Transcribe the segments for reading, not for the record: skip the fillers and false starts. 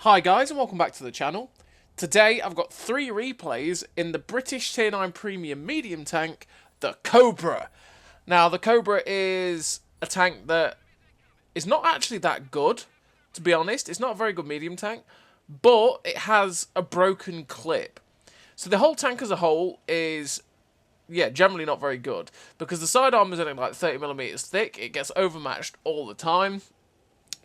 Hi guys and welcome back to the channel. Today I've got 3 replays in the British Tier 9 Premium Medium tank, the Cobra. Now the Cobra is a tank that is not actually that good, to be honest. It's not a very good medium tank, but it has a broken clip. So the whole tank as a whole is, generally not very good, because the side armor is only like 30mm thick. It gets overmatched all the time.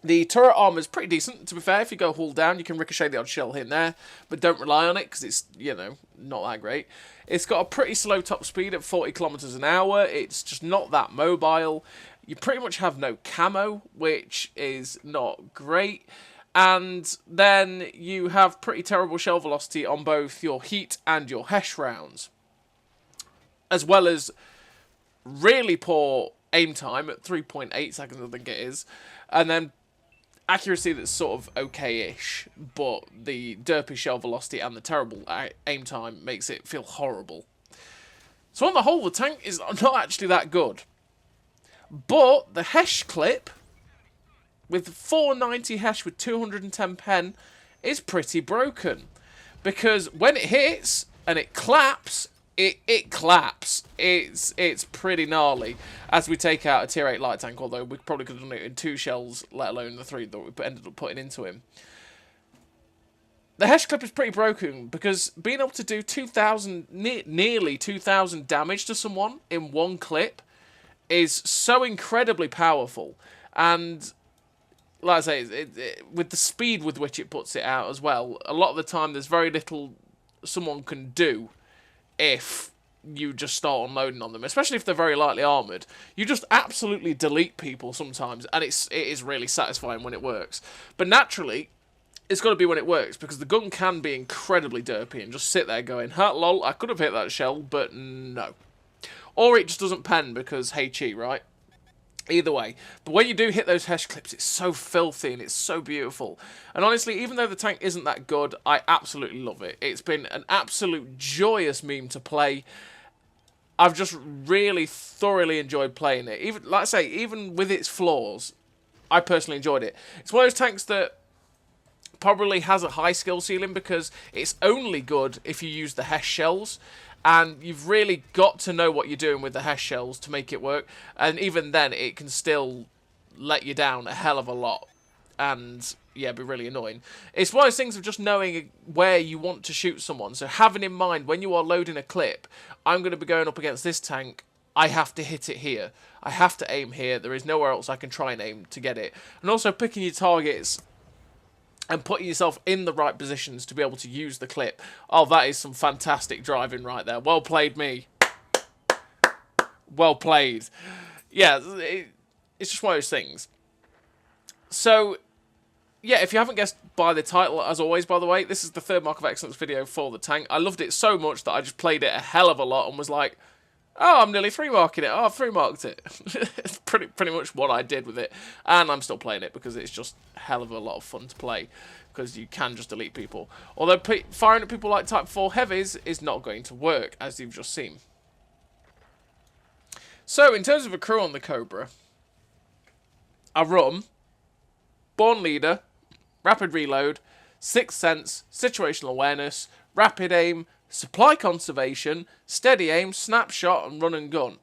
The turret armor is pretty decent, to be fair. If you go hull down, you can ricochet the odd shell here and there, but don't rely on it because it's, not that great. It's got a pretty slow top speed at 40 kilometers an hour. It's just not that mobile. You pretty much have no camo, which is not great. And then you have pretty terrible shell velocity on both your heat and your HESH rounds, as well as really poor aim time at 3.8 seconds, I think it is, and then accuracy that's sort of okay-ish, but the derpy shell velocity and the terrible aim time makes it feel horrible. So on the whole, the tank is not actually that good. But the HESH clip, with 490 HESH with 210 pen, is pretty broken. Because when it hits and it claps, it claps. It's pretty gnarly as we take out a tier 8 light tank, although we probably could have done it in 2 shells, let alone the 3 that we ended up putting into him. The HESH clip is pretty broken because being able to do 2,000, nearly 2,000 damage to someone in one clip is so incredibly powerful. And like I say, with the speed with which it puts it out as well, a lot of the time there's very little someone can do if you just start unloading on them, especially if they're very lightly armoured. You just absolutely delete people sometimes, and it is really satisfying when it works. But naturally, it's got to be when it works, because the gun can be incredibly derpy and just sit there going, ha, lol, I could have hit that shell, but no. Or it just doesn't pen because hey chi, right? Either way. But when you do hit those HESH clips, it's so filthy and it's so beautiful. And honestly, even though the tank isn't that good, I absolutely love it. It's been an absolute joyous meme to play. I've just really thoroughly enjoyed playing it. Even, like I say, even with its flaws, I personally enjoyed it. It's one of those tanks that probably has a high skill ceiling because it's only good if you use the HESH shells. And you've really got to know what you're doing with the HESH shells to make it work. And even then, it can still let you down a hell of a lot. And, yeah, be really annoying. It's one of those things of just knowing where you want to shoot someone. So having in mind, when you are loading a clip, I'm going to be going up against this tank, I have to hit it here. I have to aim here. There is nowhere else I can try and aim to get it. And also picking your targets and putting yourself in the right positions to be able to use the clip. Oh, that is some fantastic driving right there. Well played, me. Well played. Yeah, it's just one of those things. So, yeah, if you haven't guessed by the title, as always, by the way, this is the 3rd Mark of Excellence video for the tank. I loved it so much that I just played it a hell of a lot and was like, oh, I'm nearly 3-marking it. Oh, I've 3-marked it. It's pretty much what I did with it. And I'm still playing it because it's just a hell of a lot of fun to play. Because you can just delete people. Although firing at people like Type 4 Heavies is not going to work, as you've just seen. So, in terms of a crew on the Cobra, I run Born Leader, Rapid Reload, Sixth Sense, Situational Awareness, Rapid Aim, Supply Conservation, Steady Aim, Snapshot, and Run and Gun.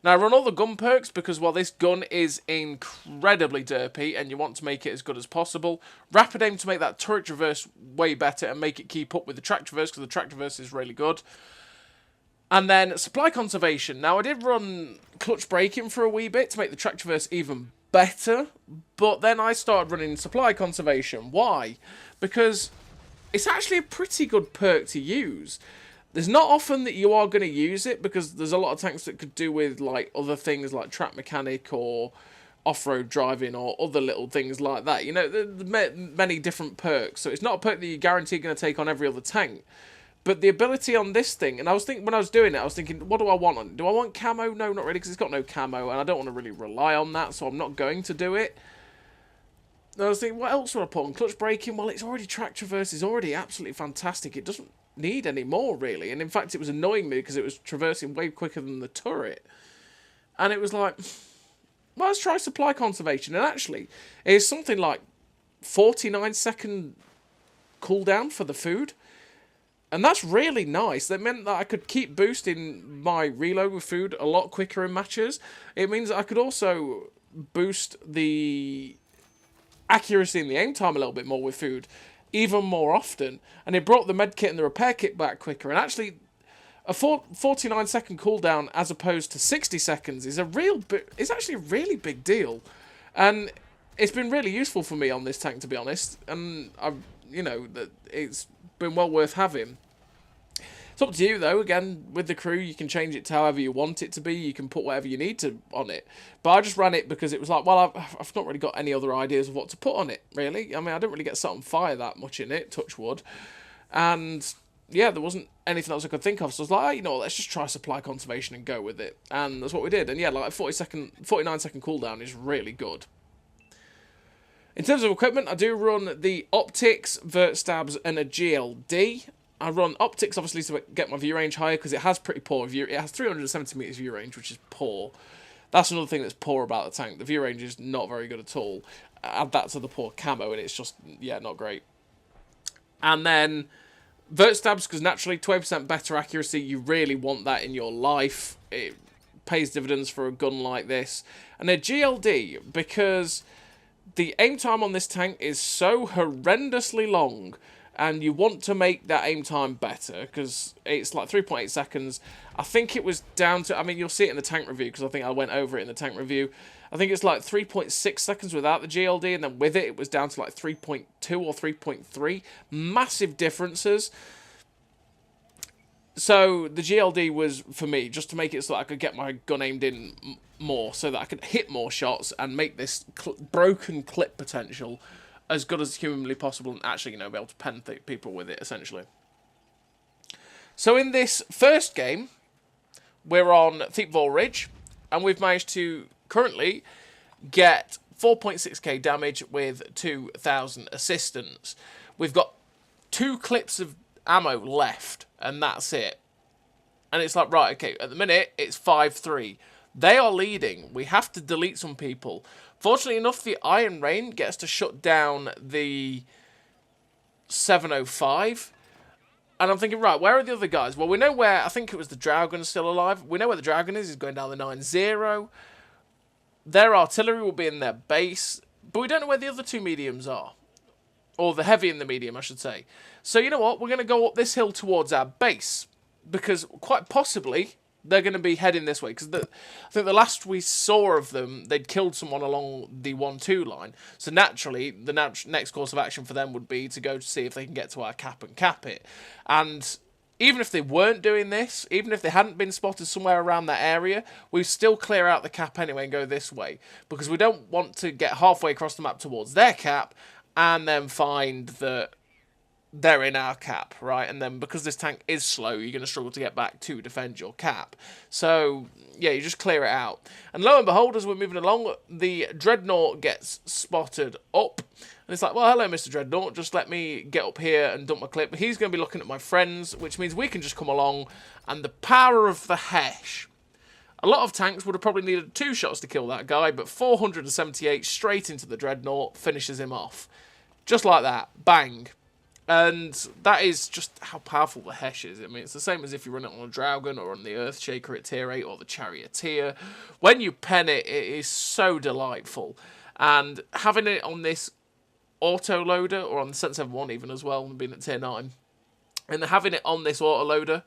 Now, I run all the gun perks because, well, this gun is incredibly derpy and you want to make it as good as possible. Rapid Aim to make that turret traverse way better and make it keep up with the track traverse because the track traverse is really good. And then Supply Conservation. Now, I did run Clutch Braking for a wee bit to make the track traverse even better, but then I started running Supply Conservation. Why? Because it's actually a pretty good perk to use. There's not often that you are going to use it because there's a lot of tanks that could do with like other things like track mechanic or off-road driving or other little things like that. You know, there's many different perks. So it's not a perk that you're guaranteed going to take on every other tank. But the ability on this thing, and I was thinking when I was doing it, I was thinking, what do I want on it? Do I want camo? No, not really, because it's got no camo, and I don't want to really rely on that, so I'm not going to do it. And I was thinking, what else would I put on? Clutch braking? Well, it's already track traverse, is already absolutely fantastic. It doesn't need any more, really. And in fact, it was annoying me because it was traversing way quicker than the turret. And it was like, well, let's try Supply Conservation. And actually, it's something like 49-second cooldown for the food. And that's really nice. That meant that I could keep boosting my reload with food a lot quicker in matches. It means that I could also boost the accuracy and the aim time a little bit more with food, even more often. And it brought the med kit and the repair kit back quicker. And actually, a 49-second cooldown as opposed to 60 seconds is actually a really big deal. And it's been really useful for me on this tank, to be honest. And it's been well worth having. It's up to you though. Again, with the crew, you can change it to however you want it to be. You can put whatever you need to on it. But I just ran it because it was like, well, I've not really got any other ideas of what to put on it, really. I mean, I don't really get set on fire that much in it, touch wood. And yeah, there wasn't anything else I could think of. So I was like, oh, you know what, let's just try supply conservation and go with it. And that's what we did. And yeah, like a 49-second cooldown is really good. In terms of equipment, I do run the optics, vert stabs, and a GLD. I run optics, obviously, to get my view range higher, because it has pretty poor view. It has 370 meters view range, which is poor. That's another thing that's poor about the tank. The view range is not very good at all. Add that to the poor camo, and it's just, yeah, not great. And then vert stabs, because naturally, 20% better accuracy, you really want that in your life. It pays dividends for a gun like this. And a GLD, because the aim time on this tank is so horrendously long, and you want to make that aim time better, because it's like 3.8 seconds. I think it was down to, I mean, you'll see it in the tank review, because I think I went over it in the tank review. I think it's like 3.6 seconds without the GLD, and then with it, it was down to like 3.2 or 3.3. Massive differences. So the GLD was, for me, just to make it so that I could get my gun aimed in more, so that I could hit more shots and make this broken clip potential as good as humanly possible, and actually, be able to pen people with it, essentially. So in this first game, we're on Thiepval Ridge, and we've managed to currently get 4.6k damage with 2,000 assistance. We've got 2 clips of ammo left, and that's it. And it's like, right, okay, at the minute, it's 5-3. They are leading. We have to delete some people. Fortunately enough, the Iron Rain gets to shut down the 705. And I'm thinking, right, where are the other guys? Well, we know where, I think it was the Dragon still alive. We know where the Dragon is. He's going down the 9-0. Their artillery will be in their base. But we don't know where the other 2 mediums are. Or the heavy and the medium, I should say. So, you know what? We're going to go up this hill towards our base. Because, quite possibly, they're going to be heading this way. Because I think the last we saw of them, they'd killed someone along the 1-2 line. So, naturally, the next course of action for them would be to go to see if they can get to our cap and cap it. And even if they weren't doing this, even if they hadn't been spotted somewhere around that area, we'd still clear out the cap anyway and go this way. Because we don't want to get halfway across the map towards their cap and then find that they're in our cap, right? And then because this tank is slow, you're going to struggle to get back to defend your cap. So, yeah, you just clear it out. And lo and behold, as we're moving along, the Dreadnought gets spotted up. And it's like, well, hello, Mr. Dreadnought. Just let me get up here and dump my clip. He's going to be looking at my friends, which means we can just come along. And the power of the Hesh. A lot of tanks would have probably needed 2 shots to kill that guy, but 478 straight into the Dreadnought finishes him off. Just like that. Bang. And that is just how powerful the Hesh is. I mean, it's the same as if you run it on a Dragon or on the Earthshaker at tier 8 or the Charioteer. When you pen it, it is so delightful. And having it on this autoloader, or on the 771 even as well, being at tier 9, and having it on this autoloader,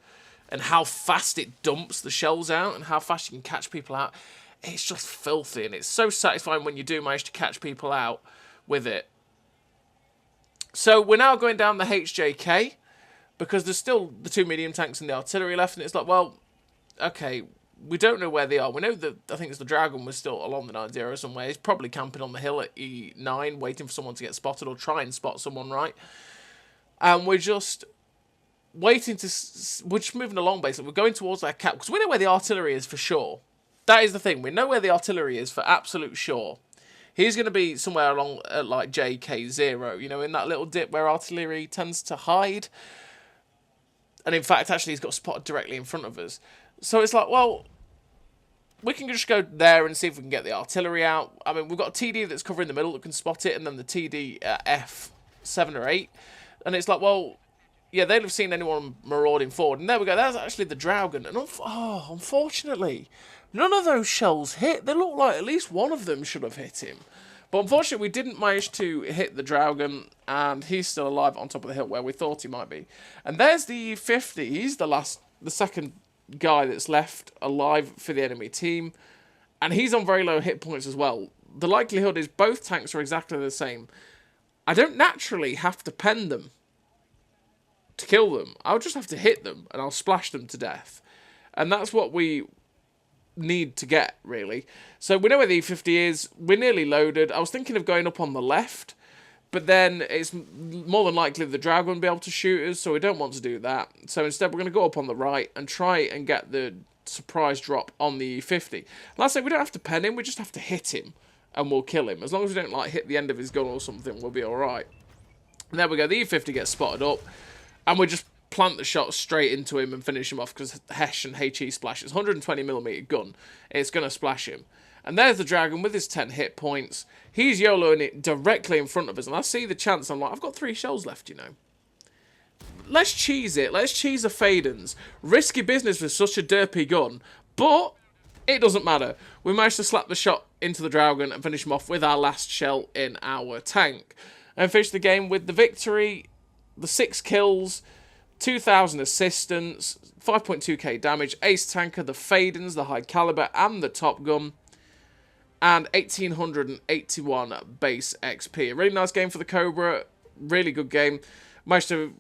and how fast it dumps the shells out, and how fast you can catch people out, it's just filthy. And it's so satisfying when you do manage to catch people out with it. So we're now going down the HJK, because there's still the 2 medium tanks and the artillery left, and it's like, well, okay, we don't know where they are. We know that, I think it's the Dragon was still along the 9-0 somewhere. He's probably camping on the hill at E9, waiting for someone to get spotted, or try and spot someone, right? And we're just waiting to, we're just moving along, basically. We're going towards our cap, because we know where the artillery is for sure. That is the thing. We know where the artillery is for absolute sure. He's going to be somewhere along at like JK0, you know, in that little dip where artillery tends to hide. And in fact, actually, he's got spotted directly in front of us. So it's like, well, we can just go there and see if we can get the artillery out. I mean, we've got a TD that's covering the middle that can spot it, and then the TD F7 or 8. And it's like, well, yeah, they'd have seen anyone marauding forward. And there we go, that's actually the Dragon. And unfortunately, none of those shells hit. They look like at least one of them should have hit him. But unfortunately, we didn't manage to hit the Dragon, and he's still alive on top of the hill where we thought he might be. And there's the 50. He's the second guy that's left alive for the enemy team. And he's on very low hit points as well. The likelihood is both tanks are exactly the same. I don't naturally have to pen them to kill them. I'll just have to hit them, and I'll splash them to death. And that's what we need to get, really. So we know where the E50 is. We're nearly loaded. I was thinking of going up on the left, but then it's more than likely the Dragon will be able to shoot us, so we don't want to do that. So instead we're going to go up on the right and try and get the surprise drop on the E50. Like I say, we don't have to pen him, we just have to hit him, and we'll kill him. As long as we don't like hit the end of his gun or something, we'll be alright. And there we go, the E50 gets spotted up, and we just plant the shot straight into him and finish him off, because Hesh and HE splashes. 120mm gun, it's going to splash him. And there's the Dragon with his 10 hit points. He's YOLOing it directly in front of us, and I see the chance. I'm like, I've got 3 shells left, you know. Let's cheese it. Let's cheese the Fadens. Risky business with such a derpy gun, but it doesn't matter. We managed to slap the shot into the Dragon and finish him off with our last shell in our tank. And finish the game with the victory, the 6 kills, 2,000 assistance, 5.2k damage, ace tanker, the Fadens, the high caliber, and the top gun, and 1,881 base XP. A really nice game for the Cobra, really good game. Managed to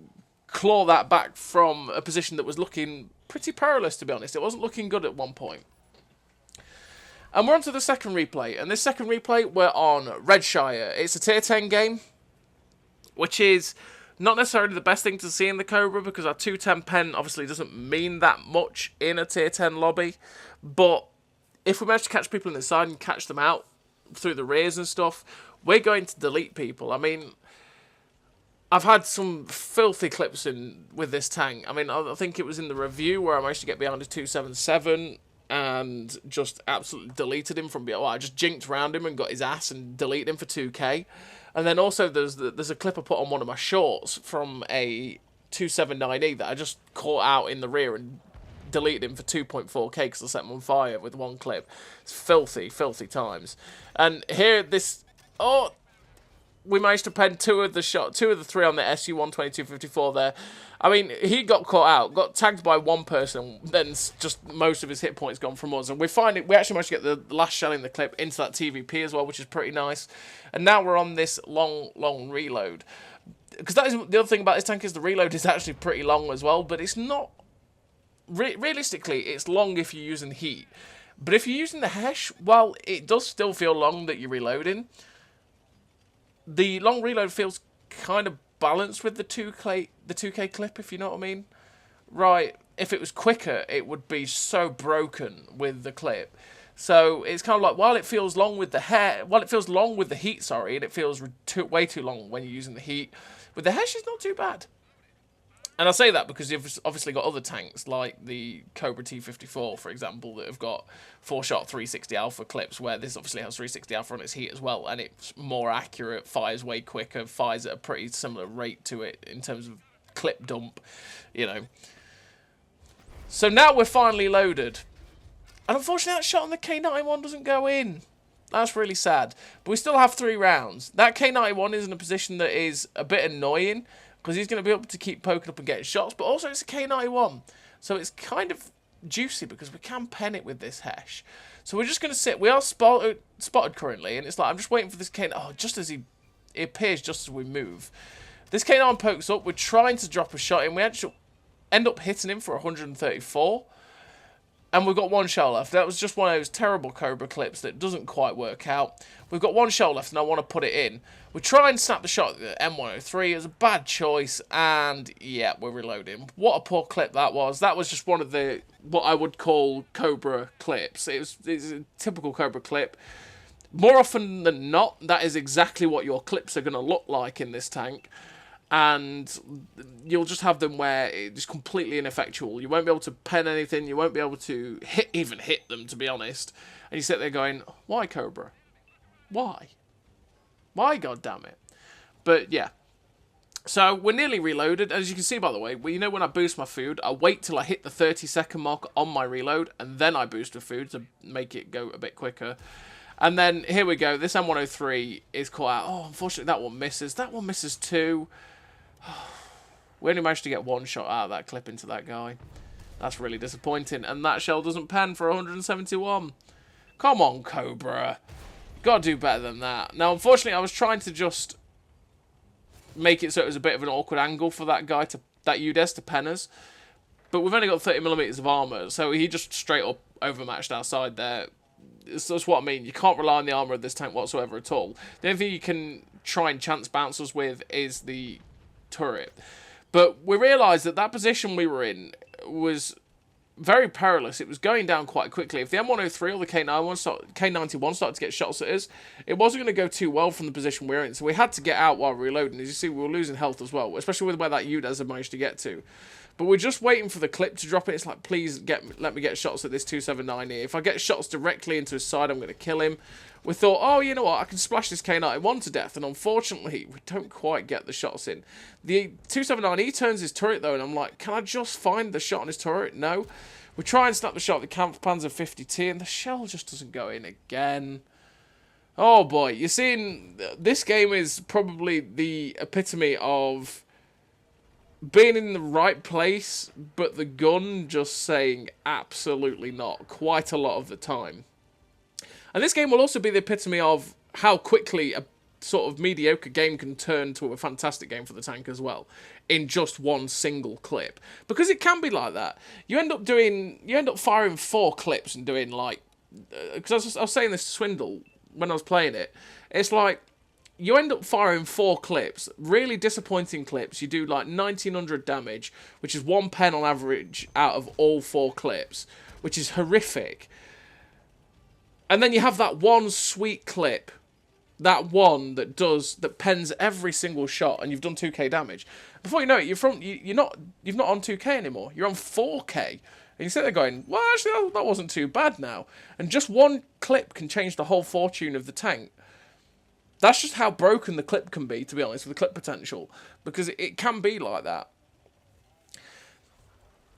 claw that back from a position that was looking pretty perilous, to be honest. It wasn't looking good at one point. And we're on to the second replay, and this second replay, we're on Redshire. It's a tier 10 game, which is not necessarily the best thing to see in the Cobra, because our 210 pen obviously doesn't mean that much in a tier 10 lobby. But if we manage to catch people in the side and catch them out through the rears and stuff, we're going to delete people. I mean, I've had some filthy clips in with this tank. I mean, I think it was in the review where I managed to get behind a 277 and just absolutely deleted him from behind. Well, I just jinked around him and got his ass and deleted him for 2k. And then also there's a clip I put on one of my shorts from a 279E that I just caught out in the rear and deleted him for 2.4k because I set him on fire with one clip. It's filthy, filthy times. And here we managed to pen two of the 3 on the SU-122-54 there. I mean, he got caught out, got tagged by one person, then just most of his hit points gone from us. And we actually managed to get the last shell in the clip into that TVP as well, which is pretty nice. And now we're on this long reload. Because that is the other thing about this tank, is the reload is actually pretty long as well, but it's not... realistically, it's long if you're using heat. But if you're using the Hesh, well, it does still feel long that you're reloading. The long reload feels kind of balanced with the 2k clip, if you know what I mean. Right, if it was quicker, it would be so broken with the clip. So it's kind of like, while it feels long with the heat, sorry, and it feels way too long when you're using the heat, with the Hesh, it's not too bad. And I say that because you've obviously got other tanks, like the Cobra T54, for example, that have got 4-shot 360 alpha clips, where this obviously has 360 alpha on its heat as well, and it's more accurate, fires way quicker, fires at a pretty similar rate to it in terms of clip dump, you know. So now we're finally loaded. And unfortunately that shot on the K91 doesn't go in. That's really sad. But we still have 3 rounds. That K91 is in a position that is a bit annoying, because he's going to be able to keep poking up and getting shots, but also it's a K91. So it's kind of juicy because we can pen it with this Hesh. So we're just going to sit. We are spotted currently, and it's like, I'm just waiting for this K9. Oh, just as it appears just as we move. This K9 pokes up. We're trying to drop a shot in. We actually end up hitting him for 134. And we've got 1 shell left. That was just one of those terrible Cobra clips that doesn't quite work out. We've got 1 shell left, and I want to put it in. We try and snap the shot at the M103. It was a bad choice, and yeah, we're reloading. What a poor clip that was. That was just one of the, what I would call Cobra clips. It's a typical Cobra clip. More often than not, that is exactly what your clips are going to look like in this tank. And you'll just have them where it's completely ineffectual. You won't be able to pen anything. You won't be able to even hit them, to be honest. And you sit there going, why, Cobra? Why? Why, goddammit? But yeah. So we're nearly reloaded. As you can see, by the way, you know when I boost my food, I wait till I hit the 30-second mark on my reload, and then I boost the food to make it go a bit quicker. And then, here we go. This M103 is caught out. Oh, unfortunately, that one misses. That one misses too. We only managed to get one shot out of that clip into that guy. That's really disappointing. And that shell doesn't pen for 171. Come on, Cobra. You got to do better than that. Now, unfortunately, I was trying to just make it so it was a bit of an awkward angle for that guy, that UDES to pen us. But we've only got 30mm of armour, so he just straight up overmatched our side there. That's what I mean. You can't rely on the armour of this tank whatsoever at all. The only thing you can try and chance bounce us with is the turret. But we realised that that position we were in was very perilous. It was going down quite quickly. If the M103 or the K91 started to get shots at us, it wasn't going to go too well from the position we were in. So we had to get out while reloading. As you see, we were losing health as well, especially with where that UDES had managed to get to. But we're just waiting for the clip to drop it. It's like, please let me get shots at this 279 here. If I get shots directly into his side, I'm going to kill him. We thought, oh, you know what, I can splash this K91 to death. And unfortunately, we don't quite get the shots in. The 279E turns his turret, though, and I'm like, can I just find the shot on his turret? No. We try and snap the shot at the Kampfpanzer 50T, and the shell just doesn't go in again. Oh, boy. You're seeing, this game is probably the epitome of being in the right place, but the gun just saying absolutely not quite a lot of the time. And this game will also be the epitome of how quickly a sort of mediocre game can turn to a fantastic game for the tank as well, in just one single clip. Because it can be like that. You end up firing 4 clips and doing like, because I was saying this to Swindle when I was playing it, it's like, you end up firing 4 clips, really disappointing clips. You do like 1900 damage, which is 1 pen on average out of all 4 clips, which is horrific. And then you have that one sweet clip, that one that pens every single shot, and you've done 2k damage. Before you know it, you're not on 2k anymore. You're on 4k, and you sit there going, well, actually that wasn't too bad now. And just one clip can change the whole fortune of the tank. That's just how broken the clip can be, to be honest, with the clip potential. Because it can be like that.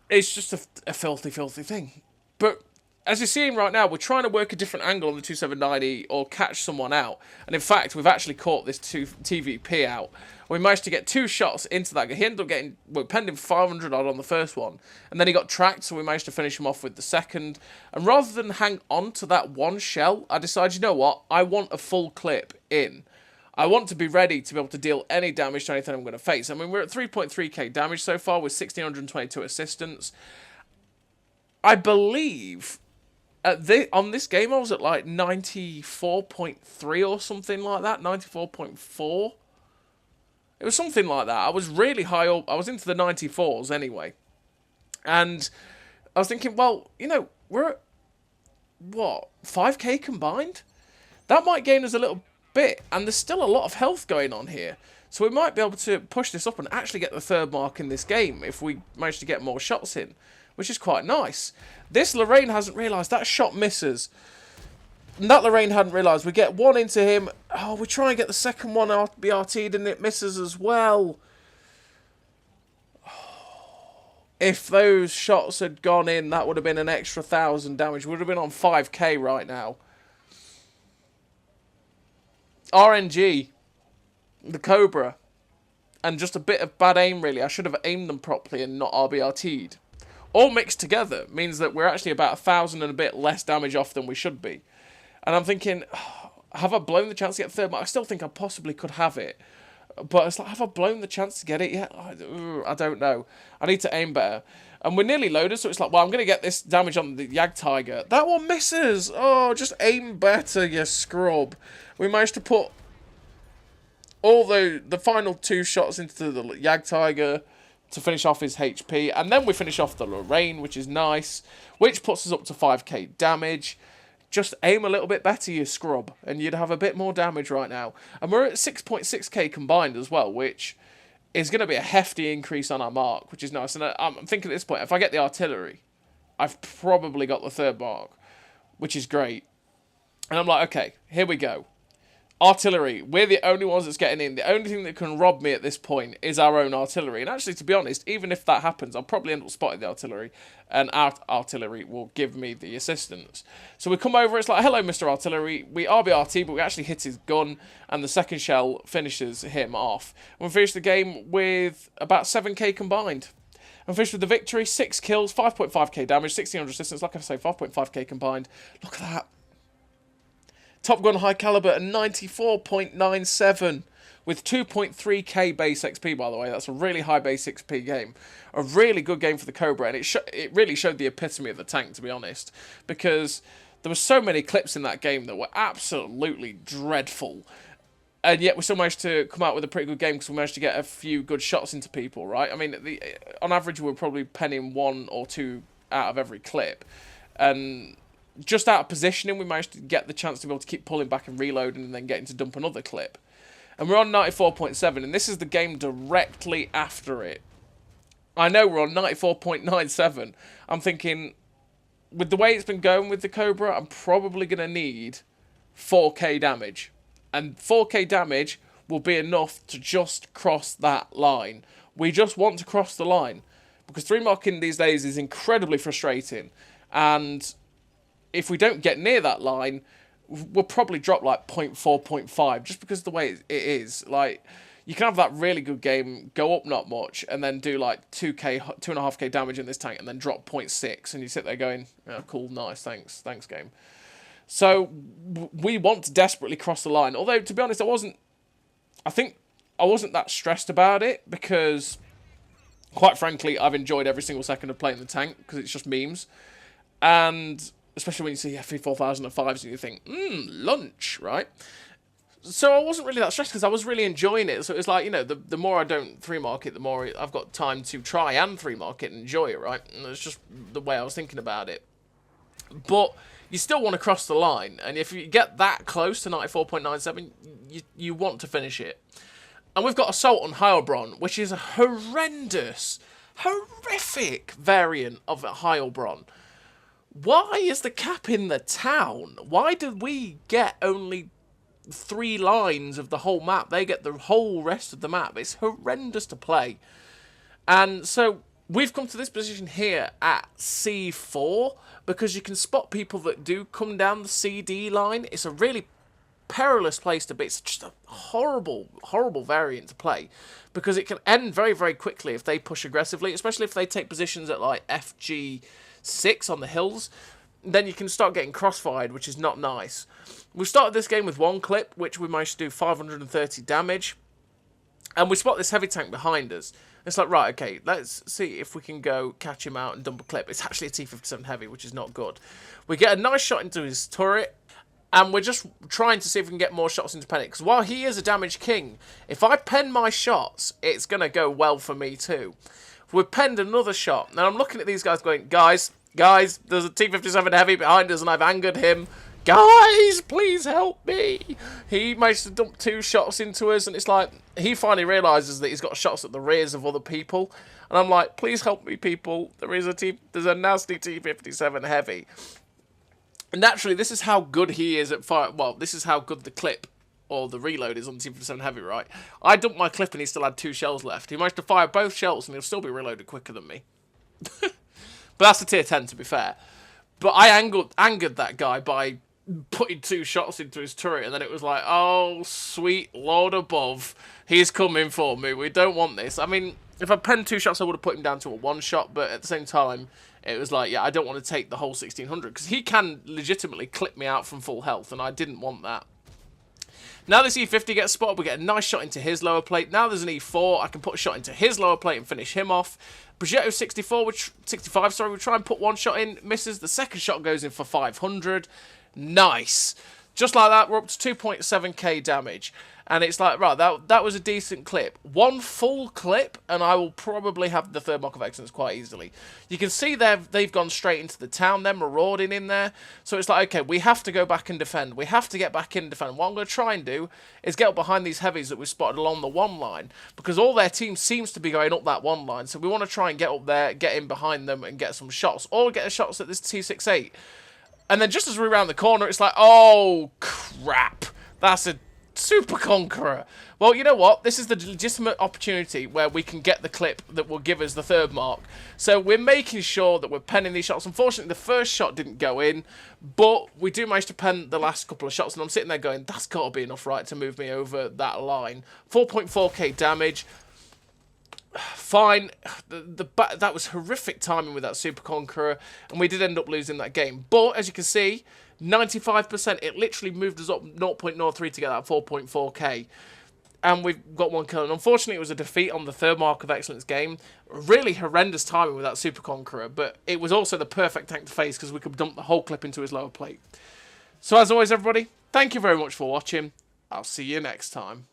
It's just a filthy, filthy thing. But as you're seeing right now, we're trying to work a different angle on the 279E or catch someone out. And in fact, we've actually caught this TVP out. We managed to get 2 shots into that. He ended up getting, we penned him 500 odd on the first one. And then he got tracked, so we managed to finish him off with the second. And rather than hang on to that one shell, I decided, you know what? I want a full clip in. I want to be ready to be able to deal any damage to anything I'm going to face. I mean, we're at 3.3k damage so far with 1,622 assistance. I believe on this game I was at like 94.3 or something like that, 94.4. It was something like that. I was really high up. I was into the 94s anyway. And I was thinking, well, you know, we're at, what, 5k combined? That might gain us a little bit, and there's still a lot of health going on here. So we might be able to push this up and actually get the 3rd mark in this game if we manage to get more shots in, which is quite nice. This Lorraine hasn't realised that shot misses. And that Lorraine hadn't realised. We get 1 into him. Oh, we try and get the second one BRT'd and it misses as well. If those shots had gone in, that would have been an extra 1,000 damage. We would have been on 5k right now. RNG, the Cobra, and just a bit of bad aim, really. I should have aimed them properly and not RBRT'd. All mixed together means that we're actually about 1,000 and a bit less damage off than we should be. And I'm thinking, have I blown the chance to get 3rd mark? I still think I possibly could have it. But it's like, have I blown the chance to get it yet? I don't know. I need to aim better. And we're nearly loaded, so it's like, well, I'm going to get this damage on the Jagdtiger. That one misses! Oh, just aim better, you scrub. We managed to put all the final 2 shots into the Jagdtiger to finish off his HP. And then we finish off the Lorraine, which is nice, which puts us up to 5k damage. Just aim a little bit better, you scrub, and you'd have a bit more damage right now. And we're at 6.6k combined as well, which is going to be a hefty increase on our mark, which is nice. And I'm thinking at this point, if I get the artillery, I've probably got the 3rd mark, which is great. And I'm like, okay, here we go. Artillery. We're the only ones that's getting in. The only thing that can rob me at this point is our own artillery. And actually, to be honest, even if that happens, I'll probably end up spotting the artillery. And our artillery will give me the assistance. So we come over, it's like, hello, Mr. Artillery. We RBRT, but we actually hit his gun. And the second shell finishes him off. And we finish the game with about 7k combined. And finished with the victory, 6 kills, 5.5k damage, 1600 resistance. Like I say, 5.5k combined. Look at that. Top Gun High Caliber at 94.97 with 2.3k base XP, by the way. That's a really high base XP game. A really good game for the Cobra, and it really showed the epitome of the tank, to be honest, because there were so many clips in that game that were absolutely dreadful, and yet we still managed to come out with a pretty good game because we managed to get a few good shots into people, right? I mean, on average, we were probably penning 1 or 2 out of every clip, and just out of positioning, we managed to get the chance to be able to keep pulling back and reloading and then getting to dump another clip. And we're on 94.7, and this is the game directly after it. I know we're on 94.97. I'm thinking, with the way it's been going with the Cobra, I'm probably going to need 4k damage. And 4k damage will be enough to just cross that line. We just want to cross the line. Because 3-marking these days is incredibly frustrating. And if we don't get near that line, we'll probably drop like 0.4, 0.5, just because of the way it is. Like, you can have that really good game, go up not much, and then do like 2.5k damage in this tank, and then drop 0.6, and you sit there going, oh, cool, nice, thanks game. So we want to desperately cross the line. Although, to be honest, I wasn't that stressed about it, because, quite frankly, I've enjoyed every single second of playing the tank, because it's just memes. And especially when you see FE4005s and you think, lunch, right? So I wasn't really that stressed because I was really enjoying it. So it was like, you know, the more I don't 3-mark it, the more I've got time to try and 3-mark it and enjoy it, right? And it's just the way I was thinking about it. But you still want to cross the line. And if you get that close to 94.97, you want to finish it. And we've got Assault on Heilbronn, which is a horrific variant of a Heilbronn. Why is the cap in the town? Why did we get only 3 lines of the whole map? They get the whole rest of the map. It's horrendous to play. And so we've come to this position here at C4 because you can spot people that do come down the CD line. It's a really perilous place to be. It's just a horrible, horrible variant to play because it can end very, very quickly if they push aggressively, especially if they take positions at like FG6 on the hills. Then you can start getting crossfired, which is not nice. We started this game with 1 clip, which we managed to do 530 damage. And we spot this heavy tank behind us. It's like, right, okay, let's see if we can go catch him out and dump a clip. It's actually a T-57 heavy, which is not good. We get a nice shot into his turret, and we're just trying to see if we can get more shots into penning. Because while he is a damage king, if I pen my shots, it's going to go well for me too. We've penned another shot. And I'm looking at these guys going, guys, there's a T-57 heavy behind us and I've angered him. Guys, please help me. He managed to dump 2 shots into us, and it's like, he finally realises that he's got shots at the rears of other people. And I'm like, please help me, people. There's a nasty T-57 heavy. And naturally, this is how good he is at fire. Well, this is how good the clip or the reload is on the T-57 heavy, right? I dumped my clip and he still had 2 shells left. He managed to fire both shells and he'll still be reloaded quicker than me. But that's a tier 10, to be fair. But I angered that guy by putting 2 shots into his turret, and then it was like, oh, sweet Lord above, he's coming for me. We don't want this. I mean, if I penned 2 shots, I would have put him down to a 1 shot, but at the same time, it was like, yeah, I don't want to take the whole 1600, because he can legitimately clip me out from full health, and I didn't want that. Now this E50 gets spotted, we get a nice shot into his lower plate. Now there's an E4, I can put a shot into his lower plate and finish him off. Progetto 65, we try and put 1 shot in, misses. The second shot goes in for 500. Nice. Just like that, we're up to 2.7k damage. And it's like, right, that was a decent clip. 1 full clip, and I will probably have the 3rd mark of excellence quite easily. You can see they've gone straight into the town. They're marauding in there. So it's like, okay, we have to go back and defend. We have to get back in and defend. What I'm going to try and do is get up behind these heavies that we spotted along the 1 line. Because all their team seems to be going up that 1 line. So we want to try and get up there, get in behind them, and get some shots. Or get shots at this T68. And then just as we round the corner, it's like, oh, crap. That's a Super Conqueror. Well, you know what? This is the legitimate opportunity where we can get the clip that will give us the third mark. So we're making sure that we're penning these shots. Unfortunately, the first shot didn't go in, but we do manage to pen the last couple of shots. And I'm sitting there going, that's got to be enough, right, to move me over that line. 4.4k damage. Fine. That was horrific timing with that Super Conqueror, and we did end up losing that game. But, as you can see, 95%, it literally moved us up 0.03 to get that 4.4k. And we've got one kill. And unfortunately, it was a defeat on the third mark of excellence game. Really horrendous timing with that Super Conqueror. But it was also the perfect tank to face because we could dump the whole clip into his lower plate. So as always, everybody, thank you very much for watching. I'll see you next time.